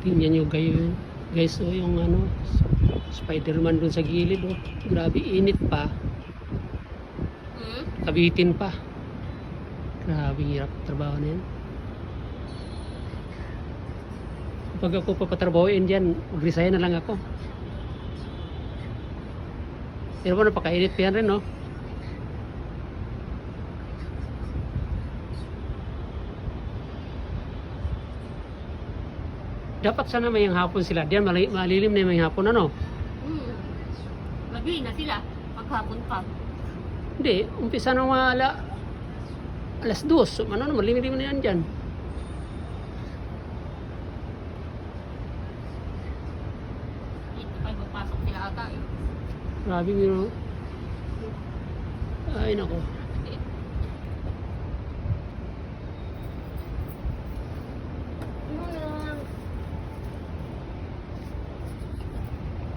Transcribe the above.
Tingnan nyo guys, oh, yung ano, Spider-Man dun sa gilid, oh. Grabe, init pa. Kabitin pa. Grabe, hirap trabaho na yan. Pag ako papatrabahoin dyan, mag-resign na lang ako. Pero po, napakainit pa yan rin, no? Dapat sana may hapon sila. Diyan, malilim na yung hapon, ano? Magaling na sila. Maghapon pa. Hindi, umpisa ng mga alas 2. So, ano naman, limit-limit na yan dyan. Ito pa magpasok sila ata eh. Grabe, yun. Ay, nako.